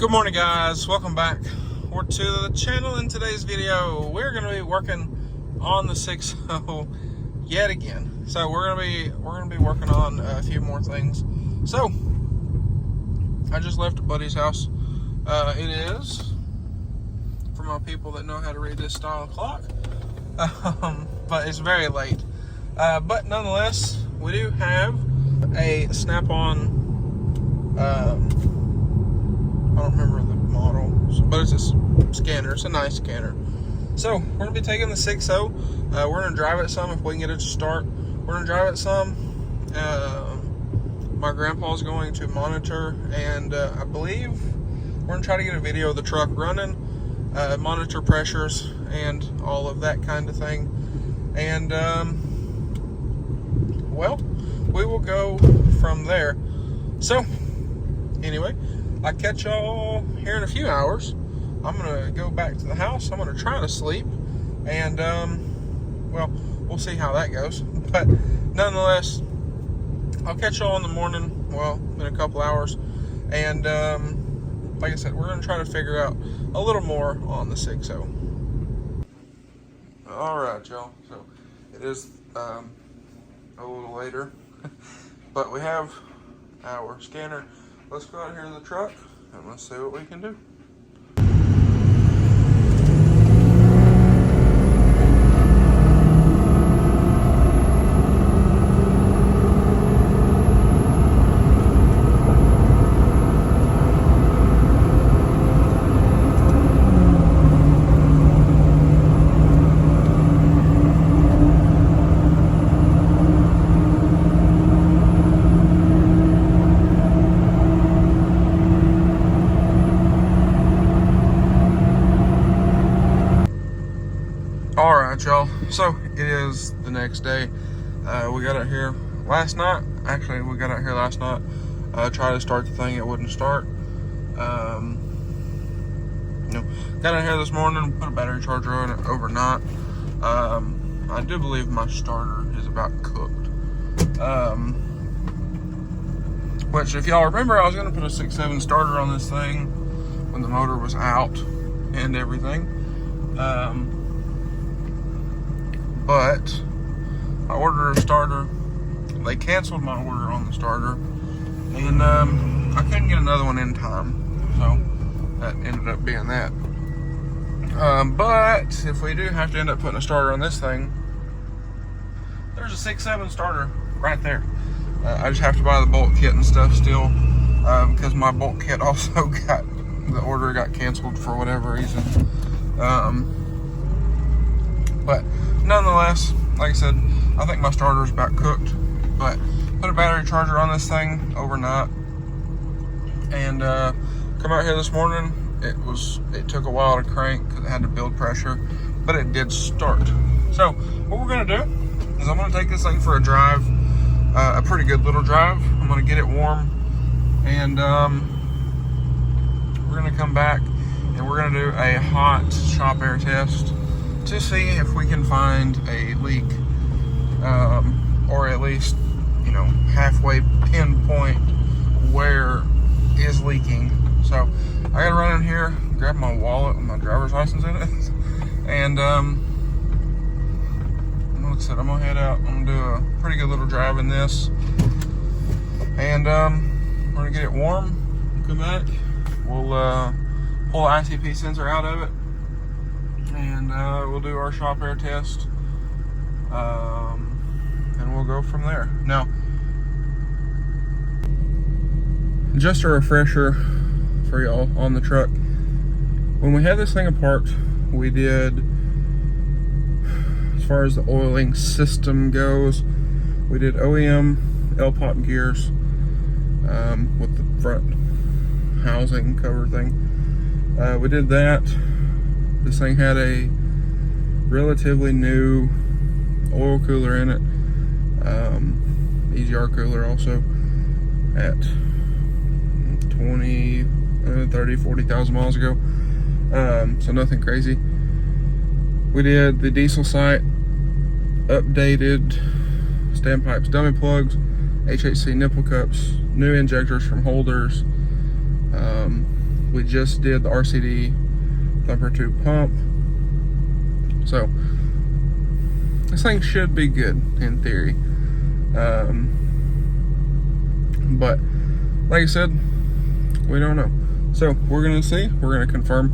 Good morning, guys. Welcome back to the channel. In today's video, we're going to be working on the 6.0 yet again. So we're going to be working on a few more things. So I just left a buddy's house. It is, for my people that know how to read this style of clock, but it's very late. But nonetheless, we do have a snap-on. I don't remember the model, but it's a scanner. It's a nice scanner. So we're gonna be taking the 6.0. We're gonna drive it some if we can get it to start. We're gonna drive it some. My grandpa's going to monitor, and I believe we're gonna try to get a video of the truck running, monitor pressures, and all of that kind of thing. And well, we will go from there. So anyway, I'll catch y'all here in a few hours. I'm gonna go back to the house. I'm gonna try to sleep, and well, we'll see how that goes. But nonetheless, I'll catch y'all in the morning, well, in a couple hours. And like I said, we're gonna try to figure out a little more on the 6.0. All right, y'all. So it is a little later, but we have our scanner. Let's go out here to the truck and let's see what we can do. All right, y'all. So it is the next day. We got out here last night. Actually, we got out here last night. Tried to start the thing, it wouldn't start. Got out here this morning, put a battery charger on it overnight. I do believe my starter is about cooked. Which, if y'all remember, I was gonna put a 6.7 starter on this thing when the motor was out and everything. But I ordered a starter. They canceled my order on the starter, and I couldn't get another one in time, so that ended up being that. But if we do have to end up putting a starter on this thing, there's a 6.7 starter right there. I just have to buy the bolt kit and stuff still, because my bolt kit also the order got canceled for whatever reason. But nonetheless, like I said, I think my starter is about cooked. But put a battery charger on this thing overnight, and come out here this morning. It took a while to crank because it had to build pressure, but it did start. So what we're gonna do is I'm gonna take this thing for a drive, a pretty good little drive. I'm gonna get it warm, and we're gonna come back and we're gonna do a hot shop air test to see if we can find a leak, or at least, halfway pinpoint where is leaking. So I gotta run in here, grab my wallet with my driver's license in it, and like I said, I'm gonna head out. I'm gonna do a pretty good little drive in this, and we're gonna get it warm, come back, we'll pull the ICP sensor out of it, and we'll do our shop air test, and we'll go from there. Now, just a refresher for y'all on the truck. When we had this thing apart, we did, as far as the oiling system goes, we did OEM L-pop gears with the front housing cover thing. We did that. This thing had a relatively new oil cooler in it, EGR cooler also, at 20, 30, 40,000 miles ago. So nothing crazy. We did the diesel sight, updated standpipes, dummy plugs, HHC nipple cups, new injectors from holders, We just did the RCD thumper tube pump. So this thing should be good in theory. But like I said, we don't know. So we're gonna see, we're gonna confirm.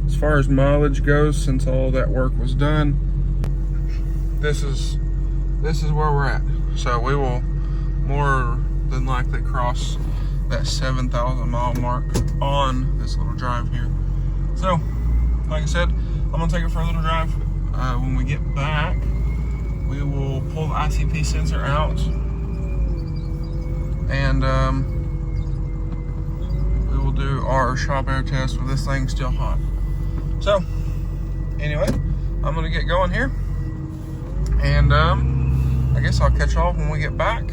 As far as mileage goes, since all that work was done, this is where we're at. So we will more than likely cross that 7,000 mile mark on this little drive here. So like I said, I'm gonna take it for a little drive. When we get back, we will pull the ICP sensor out, and we will do our shop air test with this thing still hot. So anyway, I'm gonna get going here, and I guess I'll catch y'all when we get back,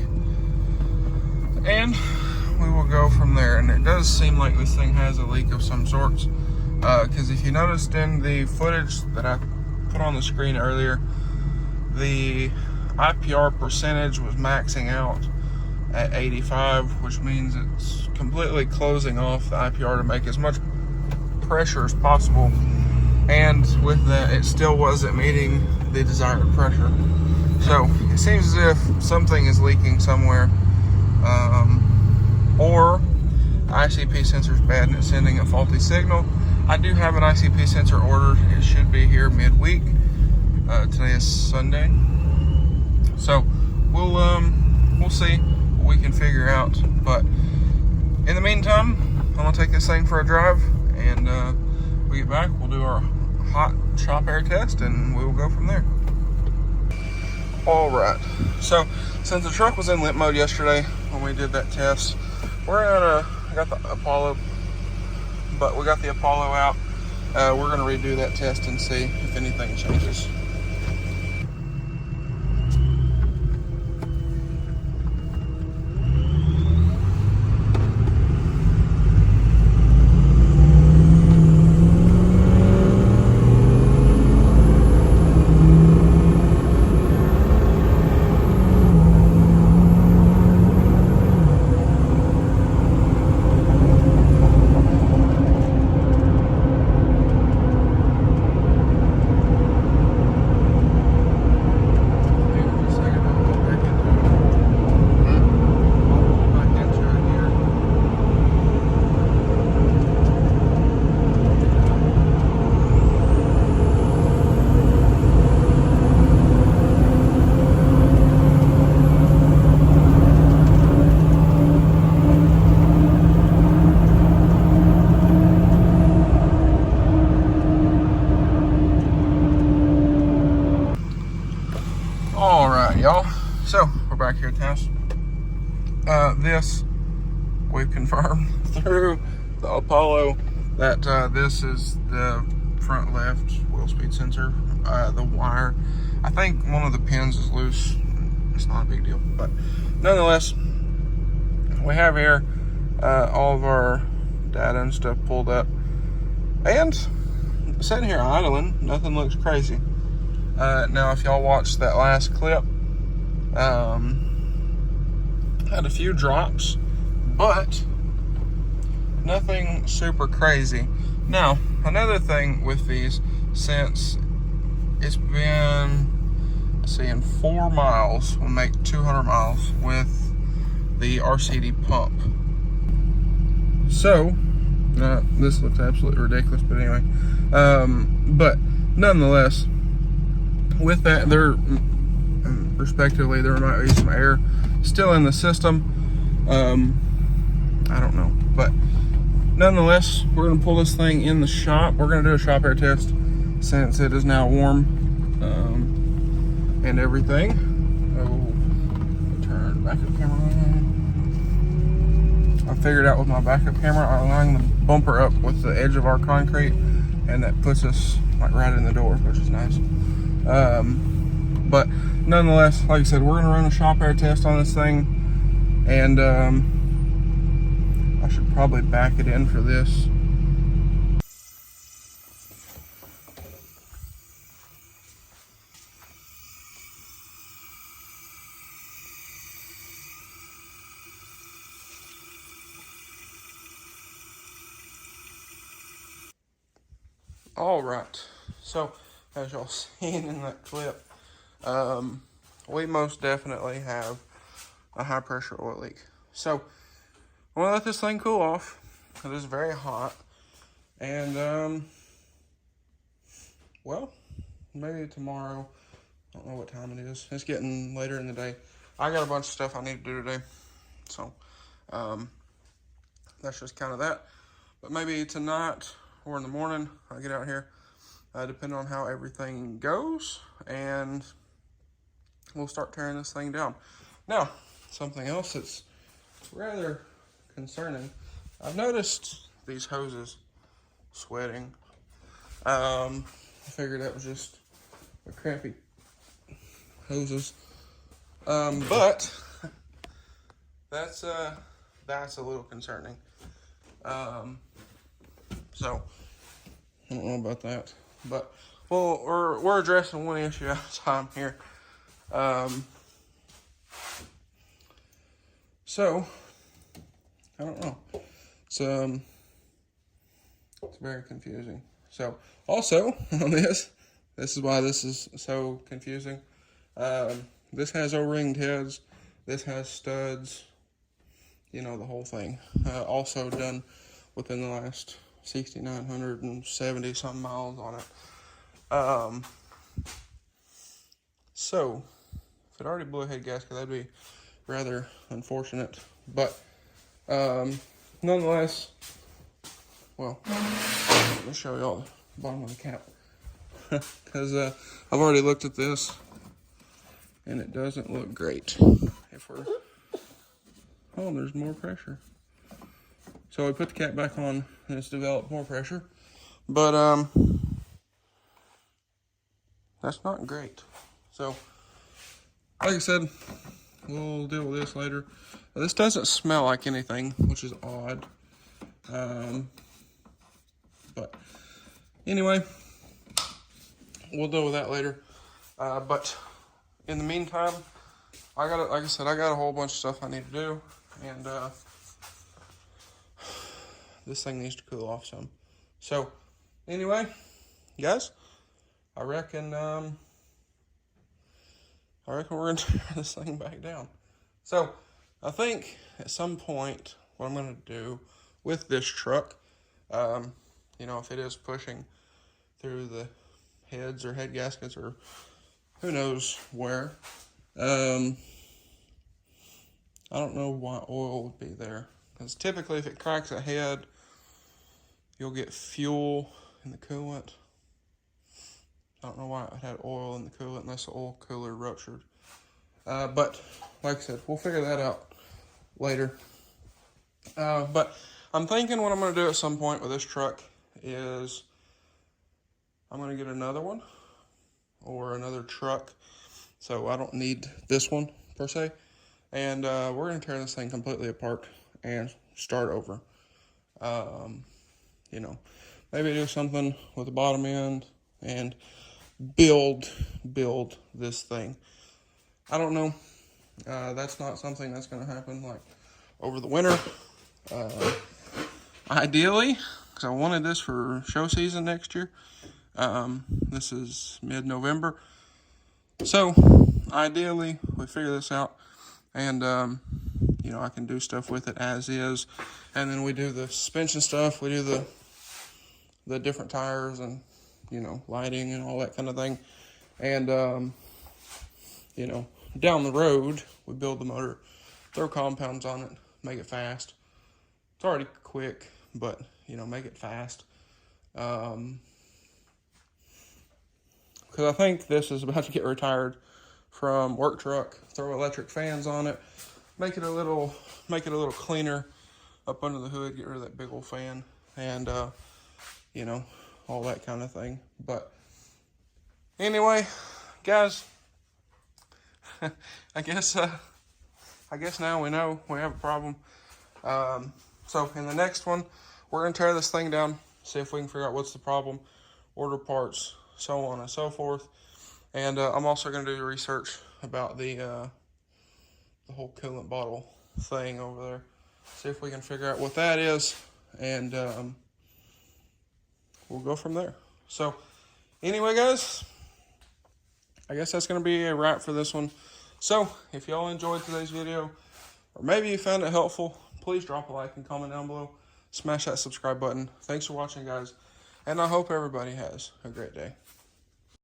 and we will go from there. And it does seem like this thing has a leak of some sorts, because if you noticed in the footage that I put on the screen earlier, the IPR percentage was maxing out at 85, which means it's completely closing off the IPR to make as much pressure as possible, and with that it still wasn't meeting the desired pressure. So it seems as if something is leaking somewhere, or the ICP sensor is bad and it's sending a faulty signal. I do have an ICP sensor ordered. It should be here midweek. Today is Sunday, so we'll see what we can figure out. But in the meantime, I'm gonna take this thing for a drive, and when we get back, we'll do our hot shop air test, and we will go from there. All right. So since the truck was in limp mode yesterday when we did that test, I got the Apollo out. We're gonna redo that test and see if anything changes. Y'all, so we're back here at the house. This we've confirmed through the Apollo that this is the front left wheel speed sensor. The wire, I think one of the pins is loose. It's not a big deal, but nonetheless, we have here all of our data and stuff pulled up, and sitting here idling, nothing looks crazy. Now, if y'all watched that last clip, had a few drops, but nothing super crazy. Now, another thing with these, since it's been, let's see, in 4 miles, we'll make 200 miles with the RCD pump. So, this looks absolutely ridiculous, but anyway, but nonetheless, with that, respectively, there might be some air still in the system. I don't know, but nonetheless, we're gonna pull this thing in the shop. We're gonna do a shop air test since it is now warm, and everything. Turn the backup camera on. I figured out with my backup camera, I line the bumper up with the edge of our concrete, and that puts us like right in the door, which is nice. But nonetheless, like I said, we're gonna run a shop air test on this thing, and I should probably back it in for this. All right. So, as y'all seen in that clip, we most definitely have a high pressure oil leak. So, I'm gonna let this thing cool off. It is very hot. And, well, maybe tomorrow. I don't know what time it is. It's getting later in the day. I got a bunch of stuff I need to do today. So, that's just kind of that. But maybe tonight or in the morning, I'll get out here, depending on how everything goes, and we'll start tearing this thing down. Now, something else that's rather concerning. I've noticed these hoses sweating. I figured that was just a crappy hoses. But that's a little concerning. So I don't know about that, but well, we're addressing one issue at a time here. So I don't know. It's very confusing. So also on this is why this is so confusing. This has O-ringed heads. This has studs. You know, the whole thing. Also done within the last 6,970 some miles on it. So if it already blew a head gasket, that'd be rather unfortunate. But nonetheless, well, let me show y'all the bottom of the cap. Because I've already looked at this, and it doesn't look great. If we're, oh, there's more pressure. So we put the cap back on, and it's developed more pressure. But that's not great. So, like I said, we'll deal with this later. This doesn't smell like anything, which is odd. But anyway, we'll deal with that later. But in the meantime, like I said, I got a whole bunch of stuff I need to do, and this thing needs to cool off some. So anyway, guys, I reckon we're gonna tear this thing back down. So I think at some point what I'm gonna do with this truck, you know, if it is pushing through the heads or head gaskets or who knows where, I don't know why oil would be there. Because typically if it cracks a head, you'll get fuel in the coolant. I don't know why it had oil in the coolant unless the oil cooler ruptured. But like I said, we'll figure that out later. But I'm thinking what I'm going to do at some point with this truck is I'm going to get another one or another truck. So I don't need this one per se. And we're going to tear this thing completely apart and start over. You know, maybe do something with the bottom end and build this thing. I don't know. That's not something that's going to happen like over the winter. Ideally, because I wanted this for show season next year. This is mid-November. So ideally, we figure this out, and you know, I can do stuff with it as is, and then we do the suspension stuff. We do the different tires and, you know, lighting and all that kind of thing. And you know, down the road, we build the motor, throw compounds on it, make it fast. It's already quick, but, you know, make it fast. Because I think this is about to get retired from work truck. Throw electric fans on it, make it a little cleaner up under the hood. Get rid of that big old fan, and you know, all that kind of thing. But anyway, guys, I guess now we know we have a problem. So in the next one, we're gonna tear this thing down, see if we can figure out what's the problem, order parts, so on and so forth. And I'm also gonna do research about the whole coolant bottle thing over there. See if we can figure out what that is, and we'll go from there. So anyway, guys, I guess that's going to be a wrap for this one. So if y'all enjoyed today's video, or maybe you found it helpful, please drop a like and comment down below. Smash that subscribe button. Thanks for watching, guys, and I hope everybody has a great day.